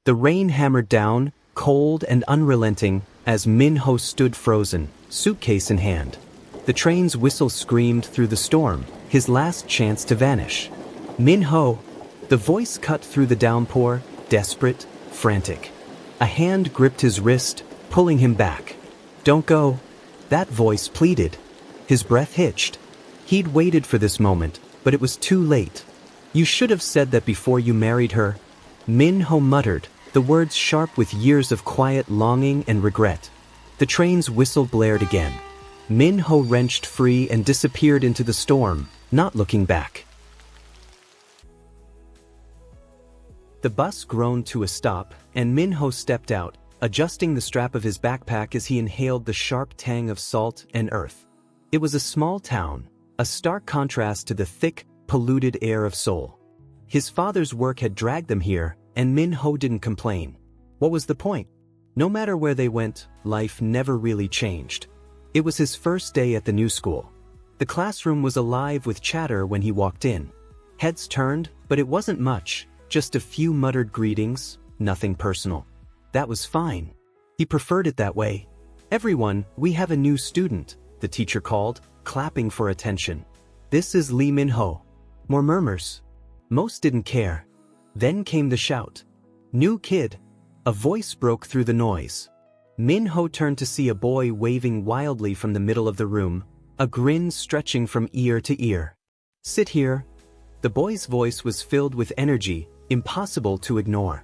The rain hammered down, cold and unrelenting, as Min-ho stood frozen, suitcase in hand. The train's whistle screamed through the storm, his last chance to vanish. Min-ho! The voice cut through the downpour, desperate, frantic. A hand gripped his wrist, pulling him back. "Don't go." That voice pleaded. His breath hitched. He'd waited for this moment, but it was too late. "You should have said that before you married her." Min-ho muttered, the words sharp with years of quiet longing and regret. The train's whistle blared again. Min-ho wrenched free and disappeared into the storm, not looking back. The bus groaned to a stop, and Min-ho stepped out, adjusting the strap of his backpack as he inhaled the sharp tang of salt and earth. It was a small town, a stark contrast to the thick, polluted air of Seoul. His father's work had dragged them here, and Min-ho didn't complain. What was the point? No matter where they went, life never really changed. It was his first day at the new school. The classroom was alive with chatter when he walked in. Heads turned, but it wasn't much, just a few muttered greetings, nothing personal. That was fine. He preferred it that way. "Everyone, we have a new student," the teacher called, clapping for attention. "This is Lee Min-ho." More murmurs. Most didn't care. Then came the shout. "New kid." A voice broke through the noise. Min-ho turned to see a boy waving wildly from the middle of the room, a grin stretching from ear to ear. "Sit here." The boy's voice was filled with energy, impossible to ignore.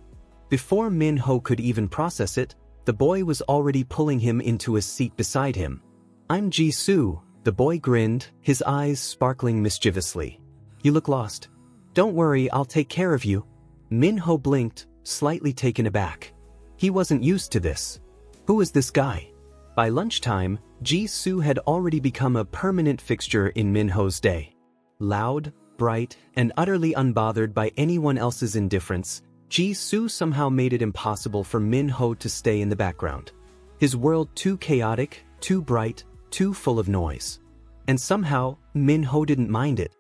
Before Min-ho could even process it, the boy was already pulling him into a seat beside him. "I'm Ji-soo," the boy grinned, his eyes sparkling mischievously. "You look lost." "Don't worry, I'll take care of you." Min-ho blinked, slightly taken aback. He wasn't used to this. Who is this guy? By lunchtime, Ji-soo had already become a permanent fixture in Min-ho's day. Loud, bright, and utterly unbothered by anyone else's indifference, Ji-soo somehow made it impossible for Min-ho to stay in the background. His world too chaotic, too bright, too full of noise. And somehow, Min-ho didn't mind it.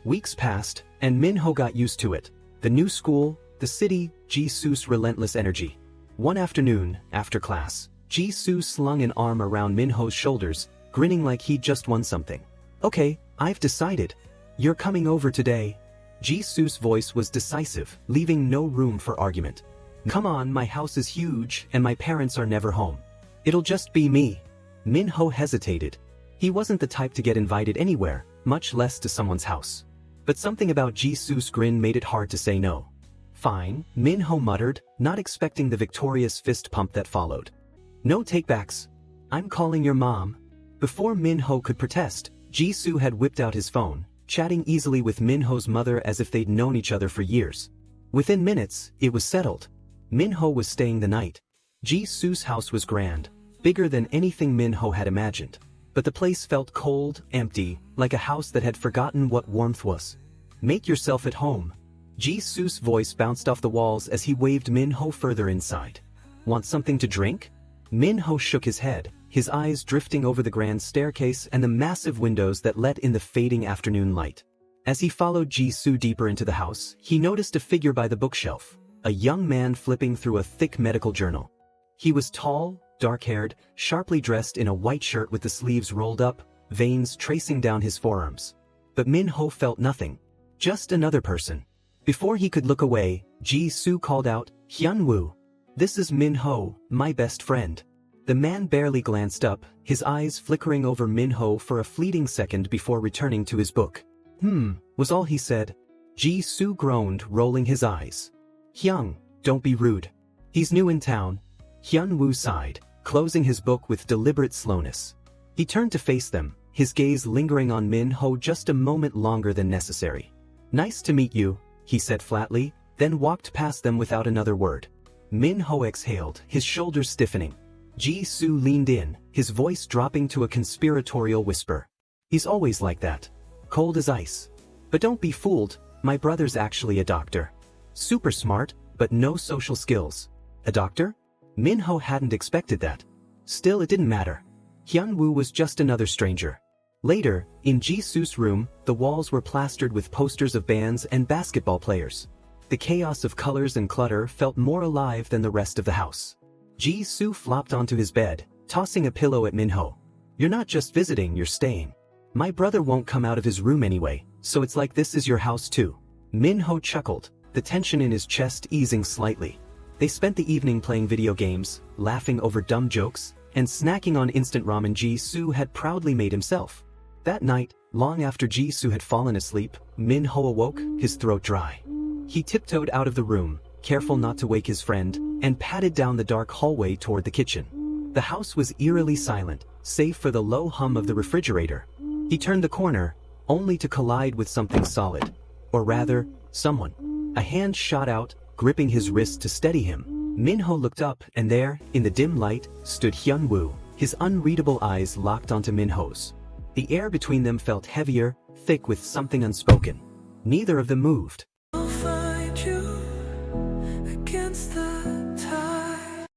Weeks passed, and Min-ho got used to it. The new school, the city, Ji-soo's relentless energy. One afternoon, after class, Ji-soo slung an arm around Min-ho's shoulders, grinning like he'd just won something. "Okay, I've decided. You're coming over today." Ji-soo's voice was decisive, leaving no room for argument. "Come on, my house is huge, and my parents are never home. It'll just be me." Min-ho hesitated. He wasn't the type to get invited anywhere, much less to someone's house. But something about Ji-soo's grin made it hard to say no. "Fine," Min-ho muttered, not expecting the victorious fist pump that followed. "No takebacks. I'm calling your mom." Before Min-ho could protest, Ji-soo had whipped out his phone, chatting easily with Min-ho's mother as if they'd known each other for years. Within minutes, it was settled. Min-ho was staying the night. Ji-soo's house was grand, bigger than anything Min-ho had imagined. But the place felt cold, empty, like a house that had forgotten what warmth was. "Make yourself at home." Ji-soo's voice bounced off the walls as he waved Min-ho further inside. "Want something to drink?" Min-ho shook his head, his eyes drifting over the grand staircase and the massive windows that let in the fading afternoon light. As he followed Ji-soo deeper into the house, he noticed a figure by the bookshelf, a young man flipping through a thick medical journal. He was tall, dark-haired, sharply dressed in a white shirt with the sleeves rolled up, veins tracing down his forearms. But Min-ho felt nothing. Just another person. Before he could look away, Ji-soo called out, "Hyun-woo. This is Min-ho, my best friend." The man barely glanced up, his eyes flickering over Min-ho for a fleeting second before returning to his book. Was all he said. Ji-soo groaned, rolling his eyes. "Hyun, don't be rude. He's new in town." Hyun-woo sighed, closing his book with deliberate slowness. He turned to face them, his gaze lingering on Min-ho just a moment longer than necessary. "Nice to meet you," he said flatly, then walked past them without another word. Min-ho exhaled, his shoulders stiffening. Ji-soo leaned in, his voice dropping to a conspiratorial whisper. "He's always like that. Cold as ice. But don't be fooled, my brother's actually a doctor. Super smart, but no social skills." "A doctor?" Min-ho hadn't expected that. Still, it didn't matter. Hyun-woo was just another stranger. Later, in Ji-soo's room, the walls were plastered with posters of bands and basketball players. The chaos of colors and clutter felt more alive than the rest of the house. Jisoo flopped onto his bed, tossing a pillow at Minho. "You're not just visiting, you're staying. My brother won't come out of his room anyway, so it's like this is your house too." Minho chuckled, the tension in his chest easing slightly. They spent the evening playing video games, laughing over dumb jokes, and snacking on instant ramen Jisoo had proudly made himself. That night, long after Jisoo had fallen asleep, Minho awoke, his throat dry. He tiptoed out of the room, careful not to wake his friend, and padded down the dark hallway toward the kitchen. The house was eerily silent, save for the low hum of the refrigerator. He turned the corner, only to collide with something solid. Or rather, someone. A hand shot out, gripping his wrist to steady him. Minho looked up, and there, in the dim light, stood Hyunwoo, his unreadable eyes locked onto Minho's. The air between them felt heavier, thick with something unspoken. Neither of them moved.